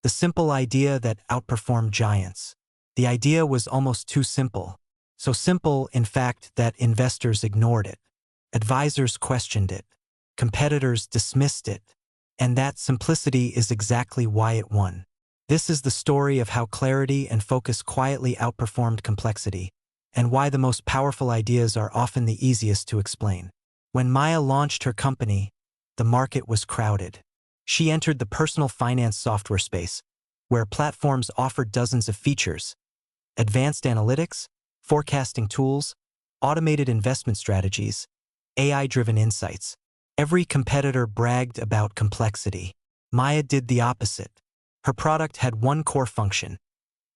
The simple idea that outperformed giants. The idea was almost too simple. So simple, in fact, that investors ignored it. Advisors questioned it. Competitors dismissed it. And that simplicity is exactly why it won. This is the story of how clarity and focus quietly outperformed complexity, and why the most powerful ideas are often the easiest to explain. When Maya launched her company, the market was crowded. She entered the personal finance software space, where platforms offered dozens of features: advanced analytics, forecasting tools, automated investment strategies, AI-driven insights. Every competitor bragged about complexity. Maya did the opposite. Her product had one core function: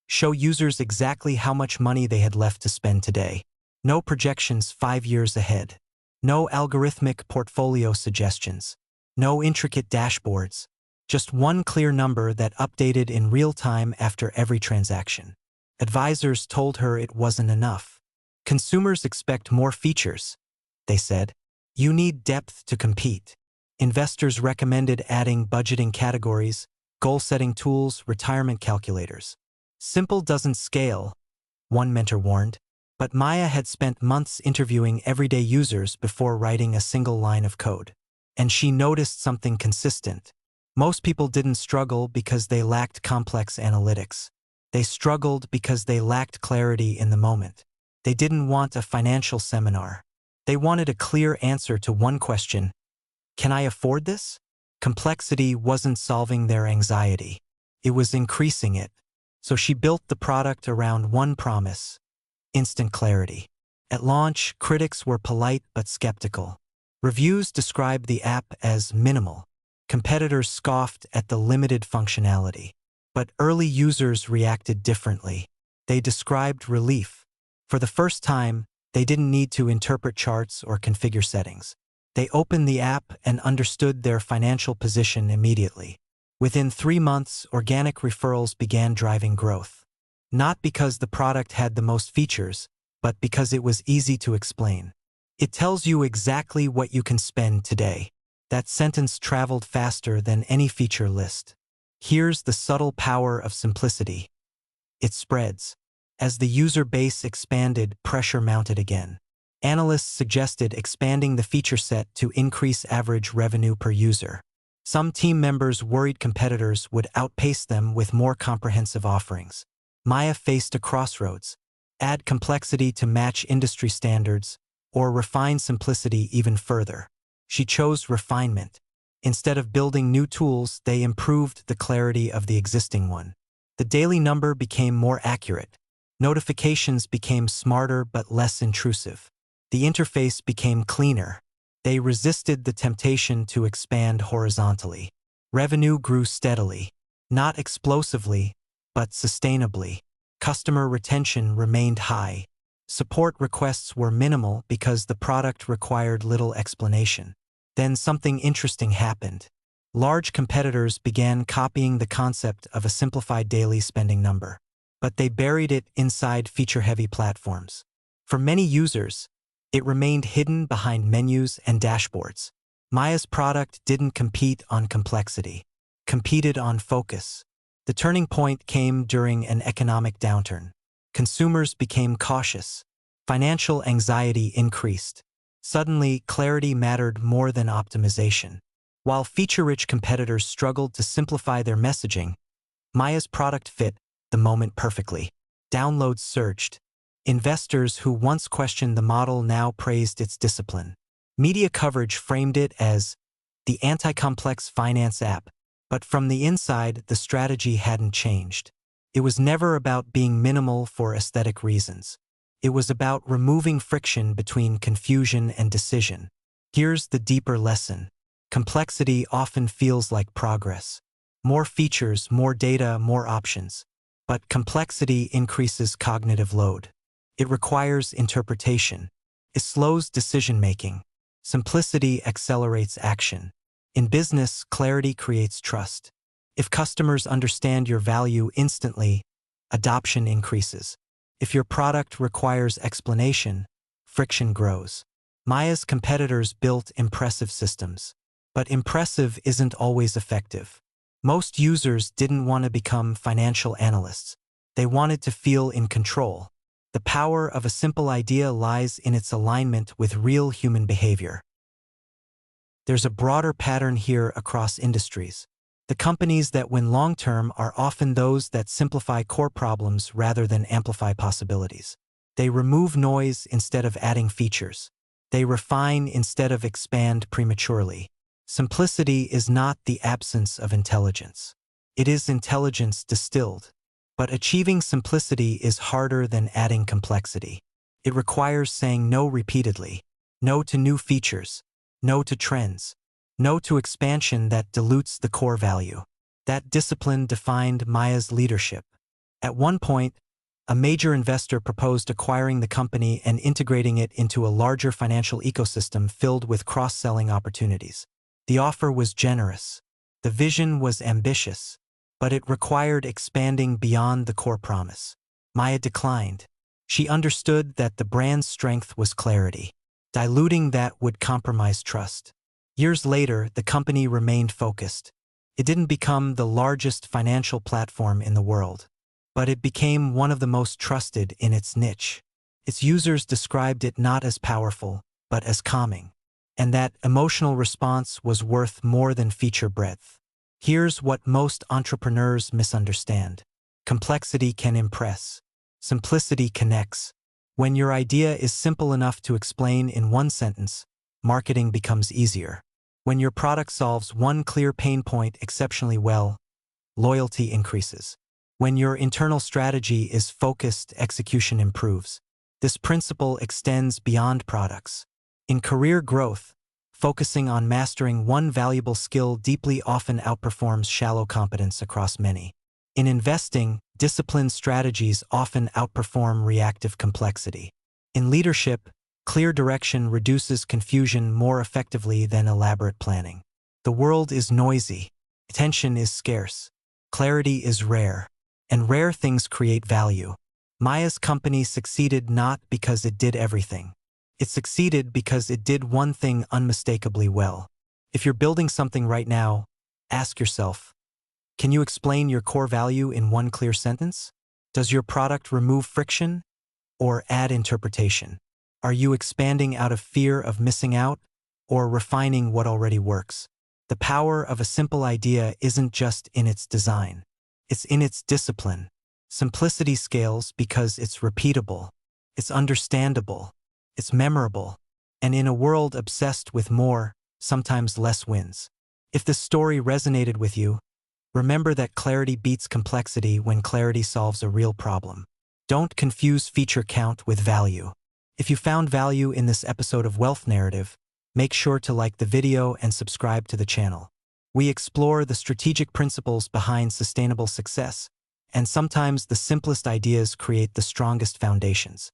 show users exactly how much money they had left to spend today. No projections 5 years ahead. No algorithmic portfolio suggestions. No intricate dashboards. Just one clear number that updated in real time after every transaction. Advisors told her it wasn't enough. Consumers expect more features, they said. You need depth to compete. Investors recommended adding budgeting categories, goal-setting tools, retirement calculators. Simple doesn't scale, one mentor warned. But Maya had spent months interviewing everyday users before writing a single line of code. And she noticed something consistent. Most people didn't struggle because they lacked complex analytics. They struggled because they lacked clarity in the moment. They didn't want a financial seminar. They wanted a clear answer to one question: can I afford this? Complexity wasn't solving their anxiety. It was increasing it. So she built the product around one promise: instant clarity. At launch, critics were polite but skeptical. Reviews described the app as minimal. Competitors scoffed at the limited functionality. But early users reacted differently. They described relief. For the first time, they didn't need to interpret charts or configure settings. They opened the app and understood their financial position immediately. Within 3 months, organic referrals began driving growth. Not because the product had the most features, but because it was easy to explain. It tells you exactly what you can spend today. That sentence traveled faster than any feature list. Here's the subtle power of simplicity. It spreads. As the user base expanded, pressure mounted again. Analysts suggested expanding the feature set to increase average revenue per user. Some team members worried competitors would outpace them with more comprehensive offerings. Maya faced a crossroads: add complexity to match industry standards, or refine simplicity even further. She chose refinement. Instead of building new tools, they improved the clarity of the existing one. The daily number became more accurate. Notifications became smarter but less intrusive. The interface became cleaner. They resisted the temptation to expand horizontally. Revenue grew steadily, not explosively, but sustainably. Customer retention remained high. Support requests were minimal because the product required little explanation. Then something interesting happened. Large competitors began copying the concept of a simplified daily spending number. But they buried it inside feature-heavy platforms. For many users, it remained hidden behind menus and dashboards. Maya's product didn't compete on complexity, competed on focus. The turning point came during an economic downturn. Consumers became cautious. Financial anxiety increased. Suddenly, clarity mattered more than optimization. While feature-rich competitors struggled to simplify their messaging, Maya's product fit the moment perfectly. Downloads surged. Investors who once questioned the model now praised its discipline. Media coverage framed it as the anti-complex finance app. But from the inside, the strategy hadn't changed. It was never about being minimal for aesthetic reasons. It was about removing friction between confusion and decision. Here's the deeper lesson. Complexity often feels like progress. More features, more data, more options. But complexity increases cognitive load. It requires interpretation. It slows decision-making. Simplicity accelerates action. In business, clarity creates trust. If customers understand your value instantly, adoption increases. If your product requires explanation, friction grows. Maya's competitors built impressive systems. But impressive isn't always effective. Most users didn't want to become financial analysts. They wanted to feel in control. The power of a simple idea lies in its alignment with real human behavior. There's a broader pattern here across industries. The companies that win long-term are often those that simplify core problems rather than amplify possibilities. They remove noise instead of adding features. They refine instead of expand prematurely. Simplicity is not the absence of intelligence. It is intelligence distilled. But achieving simplicity is harder than adding complexity. It requires saying no repeatedly. No to new features. No to trends. No to expansion that dilutes the core value. That discipline defined Maya's leadership. At one point, a major investor proposed acquiring the company and integrating it into a larger financial ecosystem filled with cross-selling opportunities. The offer was generous. The vision was ambitious, but it required expanding beyond the core promise. Maya declined. She understood that the brand's strength was clarity. Diluting that would compromise trust. Years later, the company remained focused. It didn't become the largest financial platform in the world, but it became one of the most trusted in its niche. Its users described it not as powerful, but as calming. And that emotional response was worth more than feature breadth. Here's what most entrepreneurs misunderstand. Complexity can impress. Simplicity connects. When your idea is simple enough to explain in one sentence, marketing becomes easier. When your product solves one clear pain point exceptionally well, loyalty increases. When your internal strategy is focused, execution improves. This principle extends beyond products. In career growth, focusing on mastering one valuable skill deeply often outperforms shallow competence across many. In investing, disciplined strategies often outperform reactive complexity. In leadership, clear direction reduces confusion more effectively than elaborate planning. The world is noisy. Attention is scarce. Clarity is rare. And rare things create value. Maya's company succeeded not because it did everything. It succeeded because it did one thing unmistakably well. If you're building something right now, ask yourself, can you explain your core value in one clear sentence? Does your product remove friction or add interpretation? Are you expanding out of fear of missing out or refining what already works? The power of a simple idea isn't just in its design. It's in its discipline. Simplicity scales because it's repeatable, it's understandable, it's memorable, and in a world obsessed with more, sometimes less wins. If this story resonated with you, remember that clarity beats complexity when clarity solves a real problem. Don't confuse feature count with value. If you found value in this episode of Wealth Narrative, make sure to like the video and subscribe to the channel. We explore the strategic principles behind sustainable success, and sometimes the simplest ideas create the strongest foundations.